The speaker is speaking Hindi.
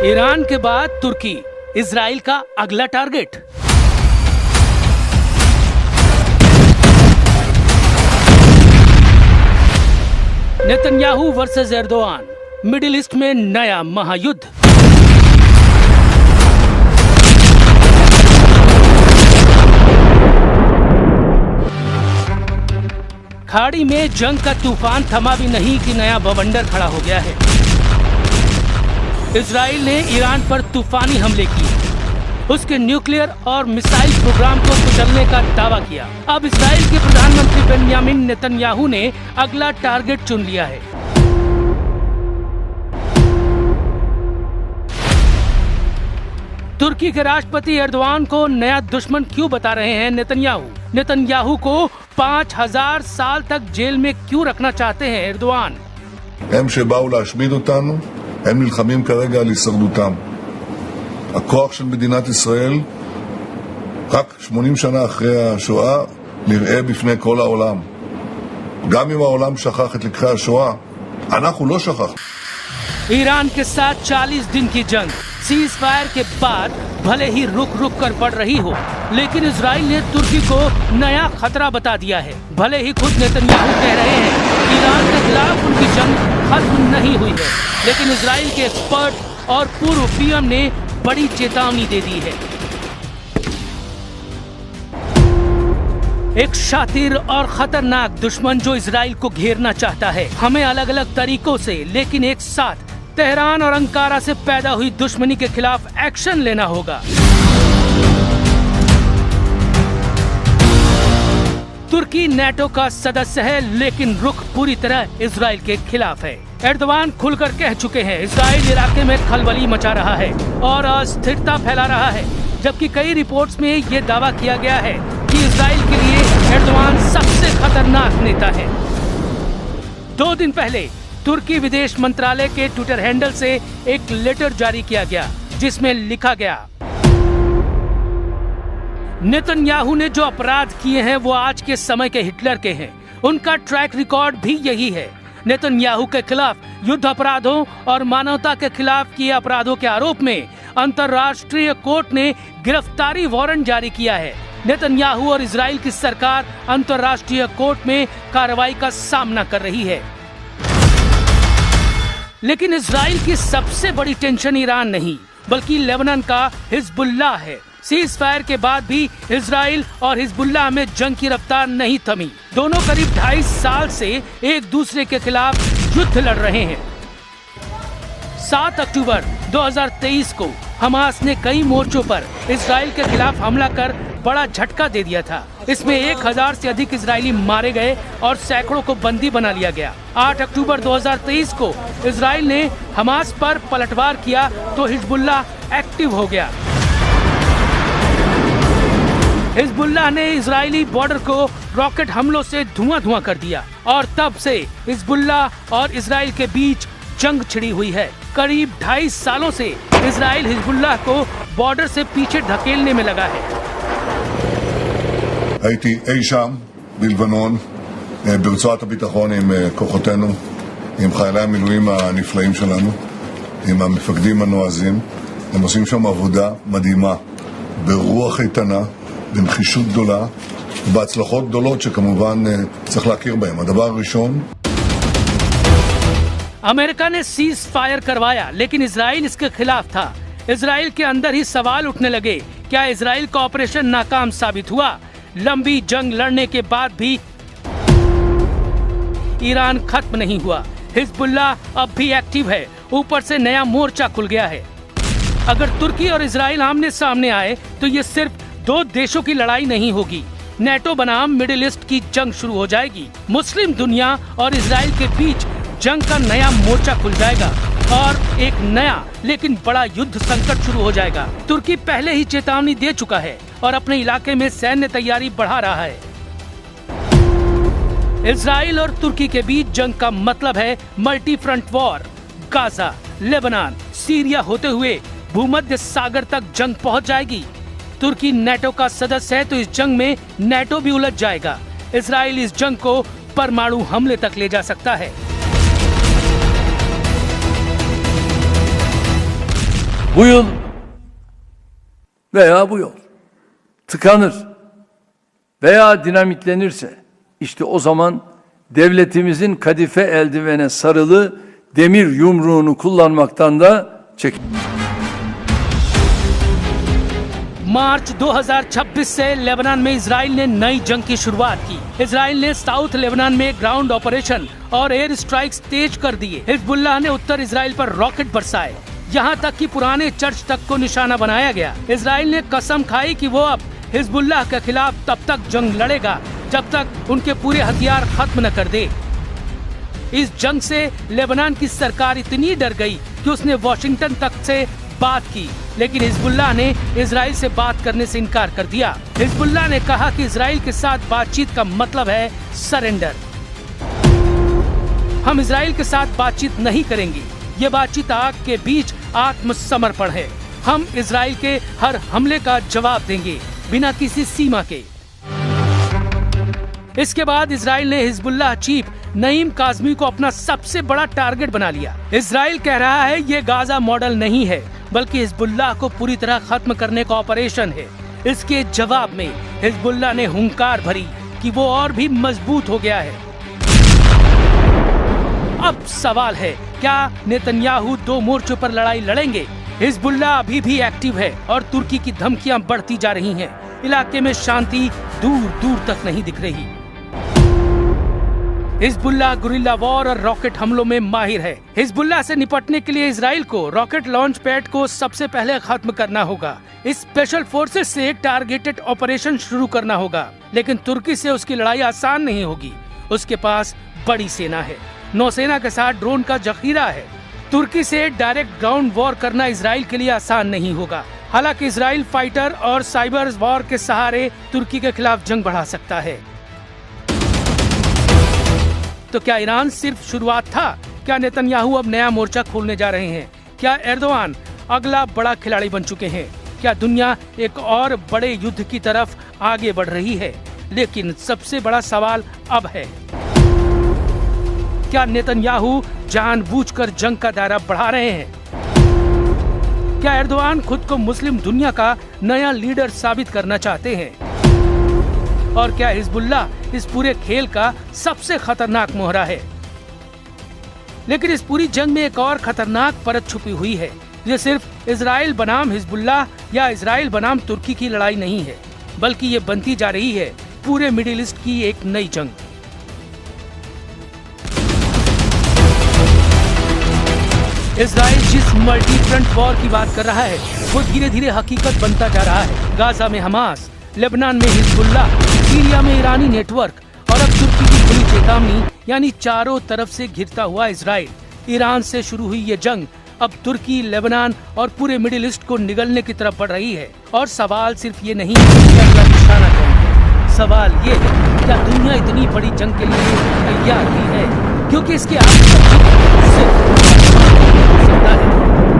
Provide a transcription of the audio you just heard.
ईरान के बाद तुर्की इजराइल का अगला target. Netanyahu versus Erdogan, middle east में नया महायुद्ध। खाड़ी में जंग का तूफान थमा भी नहीं कि नया बवंडर खड़ा हो गया है। इजराइल ने ईरान पर तूफानी हमले किए, उसके न्यूक्लियर और मिसाइल प्रोग्राम को कुचलने का दावा किया। अब इजराइल के प्रधानमंत्री बेंयामिन नेतन्याहू ने अगला टारगेट चुन लिया है। तुर्की के राष्ट्रपति एर्दोआन को नया दुश्मन क्यों बता रहे हैं नेतन्याहू? नेतन्याहू को 5000 साल तक जेल में क्यों रखना चाहते हैं एर्दोआन? הם שבאו להשמיד אותנו, הם נלחמים כרגע על הישרדותם. הכוח של מדינת ישראל, רק 80 שנה אחרי השואה, נראה בפני כל העולם. גם אם העולם שכח את לקחי השואה, אנחנו לא שכחנו. ईरान के साथ 40 दिन की जंग सीज फायर के बाद भले ही रुक रुक कर बढ़ रही हो, लेकिन इजराइल ने तुर्की को नया खतरा बता दिया है। भले ही खुद नेतन्याहू कह रहे हैं ईरान के खिलाफ उनकी जंग खत्म नहीं हुई है, लेकिन इजराइल के एक्सपर्ट और पूर्व पीएम ने बड़ी चेतावनी दे दी है। एक शातिर और खतरनाक दुश्मन जो इजराइल को घेरना चाहता है। हमें अलग अलग तरीकों से लेकिन एक साथ तेहरान और अंकारा से पैदा हुई दुश्मनी के खिलाफ एक्शन लेना होगा। तुर्की नेटो का सदस्य है, लेकिन रुख पूरी तरह इजराइल के खिलाफ है। एर्दोआन खुलकर कह चुके हैं इजराइल इलाके में खलबली मचा रहा है और अस्थिरता फैला रहा है, जबकि कई रिपोर्ट्स में ये दावा किया गया है कि इजराइल के लिए एर्दोआन सबसे खतरनाक नेता है। 2 दिन पहले तुर्की विदेश मंत्रालय के ट्विटर हैंडल से एक लेटर जारी किया गया, जिसमें लिखा गया, नेतन्याहू ने जो अपराध किए हैं वो आज के समय के हिटलर के हैं। उनका ट्रैक रिकॉर्ड भी यही है। नेतन्याहू के खिलाफ युद्ध अपराधों और मानवता के खिलाफ किए अपराधों के आरोप में अंतर्राष्ट्रीय कोर्ट ने गिरफ्तारी वारंट जारी किया है। नेतन्याहू और इजराइल की सरकार अंतर्राष्ट्रीय कोर्ट में कार्रवाई का सामना कर रही है। लेकिन इजराइल की सबसे बड़ी टेंशन ईरान नहीं, बल्कि लेबनान का हिजबुल्लाह है। सीज फायर के बाद भी इजराइल और हिजबुल्लाह में जंग की रफ्तार नहीं थमी। दोनों करीब 2.5 साल से एक दूसरे के खिलाफ युद्ध लड़ रहे हैं। 7 अक्टूबर 2023 को हमास ने कई मोर्चों पर इजराइल के खिलाफ हमला कर बड़ा झटका दे दिया था। इसमें 1000 से अधिक इजरायली मारे गए और सैकड़ों को बंदी बना लिया गया। 8 अक्टूबर 2023 को इजराइल ने हमास पर पलटवार किया तो हिजबुल्लाह एक्टिव हो गया। हिजबुल्लाह ने इजरायली बॉर्डर को रॉकेट हमलों से धुआं कर दिया और तब से हिजबुल्लाह और इजराइल के बीच जंग छिड़ी हुई है। करीब 2.5 सालों से इजराइल हिजबुल्लाह को बॉर्डर से पीछे धकेलने में लगा है। הייתי אי שם בלבנון, ברצועת הביטחון עם כוחותינו, עם חיילי המילואים הנפלאים שלנו, עם המפקדים הנועזים. הם עושים שם עבודה מדהימה, ברוח איתנה, בנחישות גדולה, ובהצלחות גדולות שכמובן צריך להכיר בהם. הדבר הראשון, अमेरिका ने सीज फायर करवाया, लेकिन इजराइल इसके खिलाफ था। इजराइल के अंदर ही सवाल उठने लगे, क्या इजराइल का ऑपरेशन नाकाम साबित हुआ? लंबी जंग लड़ने के बाद भी ईरान खत्म नहीं हुआ। हिजबुल्लाह अब भी एक्टिव है, ऊपर से नया मोर्चा खुल गया है। अगर तुर्की और इजराइल आमने सामने आए तो ये सिर्फ 2 देशों की लड़ाई नहीं होगी, नेटो बनाम मिडिल ईस्ट की जंग शुरू हो जाएगी। मुस्लिम दुनिया और इजराइल के बीच जंग का नया मोर्चा खुल जाएगा और एक नया लेकिन बड़ा युद्ध संकट शुरू हो जाएगा। तुर्की पहले ही चेतावनी दे चुका है और अपने इलाके में सैन्य तैयारी बढ़ा रहा है। इजराइल और तुर्की के बीच जंग का मतलब है multi front war. Gaza, Lebanon, Syria होते हुए भूमध्य सागर तक जंग पहुंच जाएगी। तुर्की नेटो का सदस्य है तो इस जंग में नेटो भी उलझ जाएगा। इजराइल इस जंग को परमाणु हमले तक ले जा सकता है। bu yıl veya bu yol tıkanır veya dinamitlenirse işte o zaman devletimizin kadife eldivene sarılı demir yumruğunu kullanmaktan da çekin. मार्च 2026 से लेबनान में इजराइल ने नई जंग की शुरुआत की। इजराइल ने साउथ लेबनान में ग्राउंड ऑपरेशन और एयर स्ट्राइक्स तेज कर दिए। हिजबुल्लाह ने उत्तर इजराइल पर रॉकेट बरसाए, यहाँ तक कि पुराने चर्च तक को निशाना बनाया गया। इजराइल ने कसम खाई कि वो अब हिजबुल्लाह के खिलाफ तब तक जंग लड़ेगा जब तक उनके पूरे हथियार खत्म न कर दे। इस जंग से लेबनान की सरकार इतनी डर गई कि उसने वॉशिंगटन तक से बात की, लेकिन हिजबुल्लाह ने इजराइल से बात करने से इनकार कर दिया। हिजबुल्लाह ने कहा कि इजराइल के साथ बातचीत का मतलब है सरेंडर। हम इजराइल के साथ बातचीत नहीं करेंगे। ये बातचीत आग के बीच आत्मसमर्पण है। हम इजराइल के हर हमले का जवाब देंगे बिना किसी सीमा के। इसके बाद इजराइल ने हिजबुल्लाह चीफ नईम काज़मी को अपना सबसे बड़ा टारगेट बना लिया। इजराइल कह रहा है ये गाजा मॉडल नहीं है बल्कि हिजबुल्लाह को पूरी तरह खत्म करने का ऑपरेशन है। इसके जवाब में हिजबुल्लाह ने हुंकार भरी कि वो और भी मजबूत हो गया है। अब सवाल है, क्या नेतन्याहू दो मोर्चों पर लड़ाई लड़ेंगे? हिजबुल्लाह अभी भी एक्टिव है और तुर्की की धमकियां बढ़ती जा रही हैं। इलाके में शांति दूर दूर तक नहीं दिख रही। हिजबुल्लाह गुरिल्ला वॉर और रॉकेट हमलों में माहिर है। हिजबुल्लाह से निपटने के लिए इजराइल को रॉकेट लॉन्च पैड को सबसे पहले खत्म करना होगा। स्पेशल फोर्सेस से टारगेटेड ऑपरेशन शुरू करना होगा, लेकिन तुर्की से उसकी लड़ाई आसान नहीं होगी। उसके पास बड़ी सेना है, नौसेना के साथ ड्रोन का जखीरा है। तुर्की से डायरेक्ट ग्राउंड वॉर करना इजराइल के लिए आसान नहीं होगा। हालांकि इजराइल फाइटर और साइबर वॉर के सहारे तुर्की के खिलाफ जंग बढ़ा सकता है। तो क्या ईरान सिर्फ शुरुआत था? क्या नेतन्याहू अब नया मोर्चा खोलने जा रहे हैं? क्या एर्दोआन अगला बड़ा खिलाड़ी बन चुके हैं? क्या दुनिया एक और बड़े युद्ध की तरफ आगे बढ़ रही है? लेकिन सबसे बड़ा सवाल अब है, क्या नेतन्याहू जानबूझकर जंग का दायरा बढ़ा रहे हैं? क्या एर्दोआन खुद को मुस्लिम दुनिया का नया लीडर साबित करना चाहते हैं? और क्या हिजबुल्लाह इस पूरे खेल का सबसे खतरनाक मोहरा है? लेकिन इस पूरी जंग में एक और खतरनाक परत छुपी हुई है। ये सिर्फ इजराइल बनाम हिजबुल्लाह या इजराइल बनाम तुर्की की लड़ाई नहीं है, बल्कि ये बनती जा रही है पूरे मिडिल ईस्ट की एक नई जंग। इजराइल जिस मल्टी फ्रंट वॉर की बात कर रहा है वो धीरे धीरे हकीकत बनता जा रहा है। गाजा में हमास, लेबनान में हिजबुल्लाह, सीरिया में ईरानी नेटवर्क और अब तुर्की की खुली चेतावनी, यानी चारों तरफ से घिरता हुआ इजराइल। ईरान से शुरू हुई ये जंग अब तुर्की, लेबनान और पूरे मिडिल ईस्ट को निगलने की तरफ बढ़ रही है। और सवाल सिर्फ ये नहीं है कि अगला निशाना कौन है, सवाल ये है क्या दुनिया इतनी बड़ी जंग के लिए तैयार भी है, क्योंकि इसके आगे सकता है।